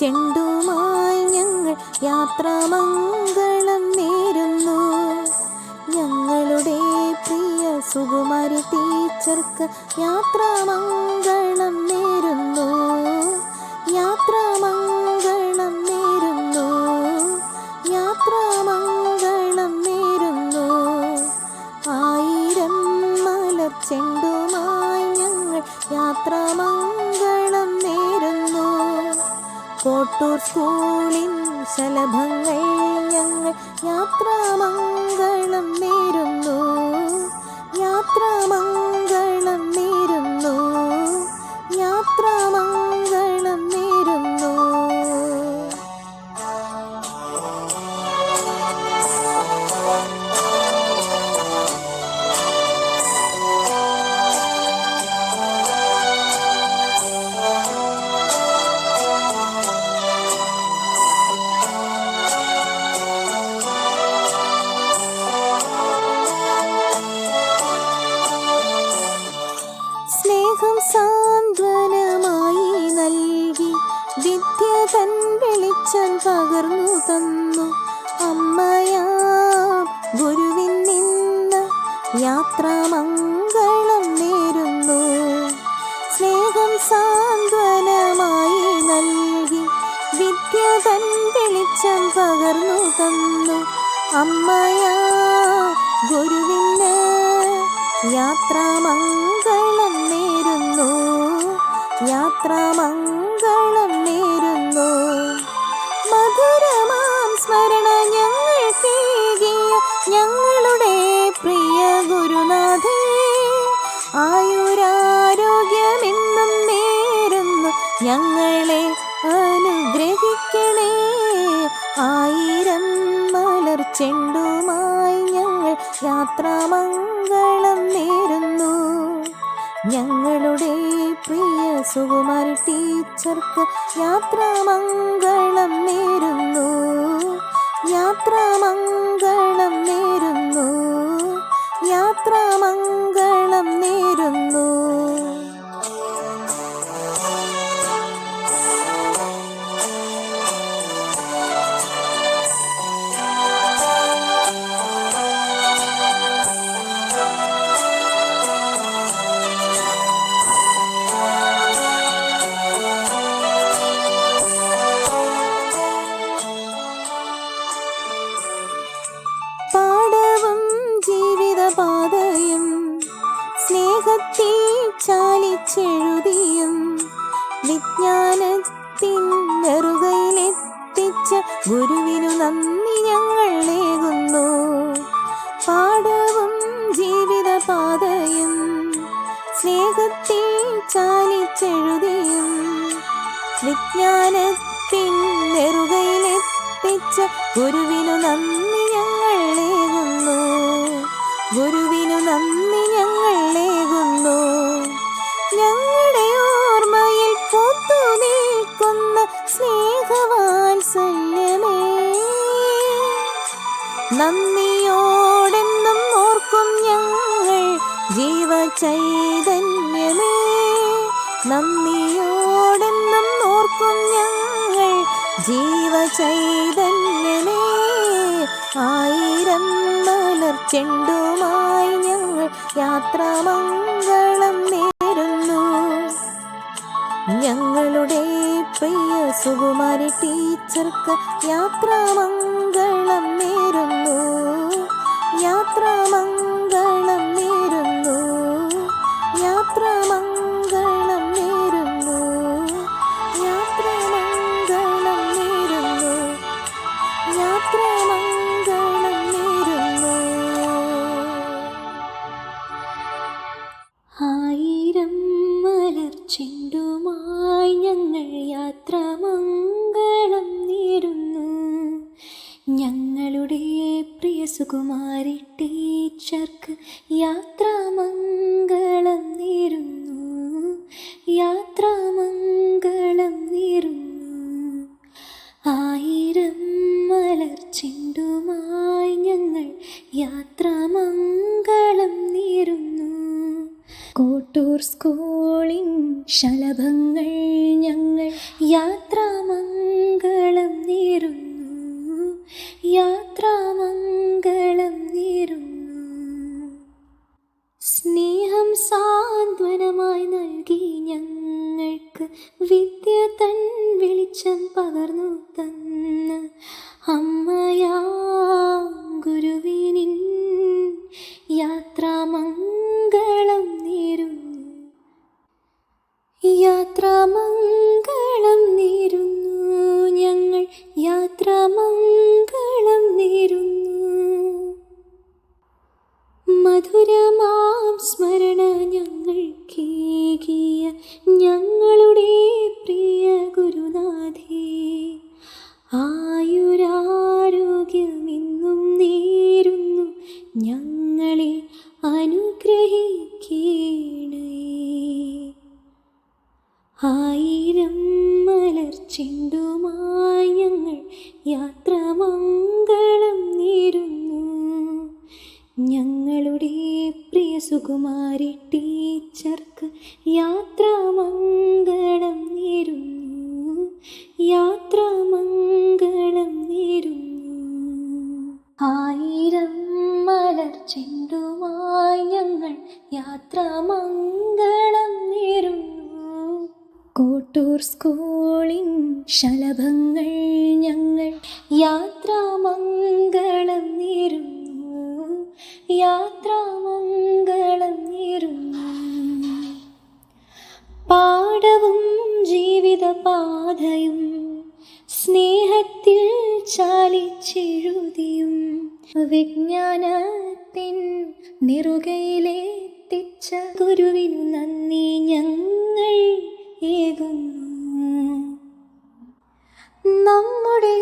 ചെണ്ടുമായി ഞങ്ങൾ യാത്രാമംഗളം നേരുന്നു. ഞങ്ങളുടെ പ്രിയ സുകുമാരി ടീച്ചർക്ക് യാത്രാമംഗളം നേരുന്നു. യാത്രാമംഗളം നേരുന്നു. യാത്രാമംഗളം നേരുന്നു. 1000 മലർ ചെണ്ടുമായി ഞങ്ങൾ യാത്രാമംഗളം നേരുന്നു. കോട്ടൂർ സ്കൂളിൻ ശലഭങ്ങൾ ഞങ്ങൾ യാത്രാമംഗളം നേരുന്നു. യാത്രാമംഗളം നേരുന്നു. യാത്രാമംഗളം നേരുന്നു. സ്നേഹം സാന്ത്വനമായി നൽകി വിദ്യ തൻ വെളിച്ചം പകർന്നു തന്നു. അമ്മയാം ഗുരുവിൻ നിന്ന് യാത്രാമംഗളം നേരുന്നു. സ്നേഹം സാന്ത്വനമായി നൽകി വിദ്യ തൻ വെളിച്ചം പകർന്നു തന്നു. അമ്മയാം ഗുരുവിന് യാത്രാമംഗളം നേരുന്നു. യാത്രാമംഗളം നേരുന്നു. മധുരമാം സ്മരണ ഞങ്ങൾക്കേകിയ ഞങ്ങളുടെ പ്രിയ ഗുരുനാഥേ, ആയുരാരോഗ്യമെന്നും നേരുന്നു. ഞങ്ങളെ അനുഗ്രഹിക്കണേ. 1000 മലർ ചെണ്ടുമായി ഞങ്ങൾ യാത്രാമംഗളം നേരുന്നു. ഞങ്ങളുടെ പ്രിയ സുകുമാരി ടീച്ചർക്ക് യാത്രാമംഗളം നേരുന്നു. യാത്രാമംഗളം നേരുന്നു. യാത്രാമംഗളം നേരുന്നു. പാഠവും ജീവിതപാതയും സ്നേഹത്തിൽ ചാലിച്ചെഴുതിയും വിജ്ഞാനത്തിൻ നെറുകയിലെത്തിച്ച ഗുരുവിനു നന്ദി ഞങ്ങളേകുന്നു. പാഠവും ജീവിതപാതയും സ്നേഹത്തിൽ ചാലിച്ചെഴുതിയും വിജ്ഞാനത്തിൻ നെറുകയിലെത്തിച്ച ഗുരുവിനു നന്ദി ഞങ്ങളേകുന്നു. ഗുരുവിനു നന്ദി ഞങ്ങളേകുന്നു. ഞങ്ങളുടെ ഓർമ്മയിൽ പൂത്തു നിൽക്കുന്ന സ്നേഹവാത്സല്യമേ, നന്ദിയോടെന്നും ഓർക്കും ഞങ്ങൾ ജീവചൈതന്യമേ. നന്ദിയോടെന്നും ഓർക്കും ഞങ്ങൾ ജീവചൈതന്യമേ. 1000 മലർ ചെണ്ടുമായി ഞങ്ങൾ യാത്രാമംഗളം നേരുന്നു. ഞങ്ങളുടെ പ്രിയ സുകുമാരി ടീച്ചർക്ക് യാത്രാമംഗളം നേരുന്നു. യാത്രാമംഗളം നേരുന്നു. യാത്രാമംഗളം നേരുന്നു. യാത്രാമംഗളം നേരുന്നു. യാത്രാമംഗളം നേരുന്നു. 1000 മലർ ചെണ്ടുമായി ഞങ്ങൾ യാത്രാമംഗളം നേരുന്നു. ഞങ്ങളുടെ പ്രിയ സുകുമാരി ടീച്ചർക്ക് യാത്രാമംഗളം നേരുന്നു. യാത്രാമംഗളം നേരുന്നു. 1000 മലർ ചെണ്ടുമായി ഞങ്ങൾ യാത്രാമംഗളം നേരുന്നു. കോട്ടൂർ സ്കൂളിൻ ശലഭങ്ങൾ ഞങ്ങൾ യാത്രാമംഗളം വിദ്യ തൻ വെളിച്ചം പകർന്നു തന്ന് അമ്മയാം ഗുരുവിനിൻ യാത്രാമംഗളം നേരുന്നു. യാത്രാമംഗളം നേരുന്നു ഞങ്ങൾ, യാത്രാമംഗളം നേരുന്നു. മധുരമാം സ്മരണ ഞങ്ങൾക്കേകിയ ഞങ്ങളുടെ പ്രിയ ഗുരുനാഥേ, ആയുരാരോഗ്യമെന്നും നേരുന്നു ഞങ്ങളെ അനുഗ്രഹിക്കണേ. ആയിരം മലർച്ചെണ്ടുമായി ഞങ്ങൾ യാത്രാമംഗളം നേരുന്നു. ഞങ്ങളുടെ പ്രിയ സുകുമാരി ടീച്ചർക്ക് യാത്രാമംഗളം നേരുന്നു, യാത്രാമംഗളം നേരുന്നു. ആയിരം മലർച്ചെണ്ടുമായി ഞങ്ങൾ യാത്രാമംഗളം നേരുന്നു. കോട്ടൂർ സ്കൂളിൻ ശലഭങ്ങൾ ഞങ്ങൾ യാത്രാമംഗളം നേരുന്നു, യാത്രാമംഗളം നേരുന്നു. പാഠവും ജീവിതപാതയും സ്നേഹത്തിൽ ചാലിച്ചെഴുതിയും വിജ്ഞാനത്തിൻ നെറുകയിലെത്തിച്ച ഗുരുവിനു നന്ദി ഞങ്ങൾ ഏകുന്നു. നമ്മുടെ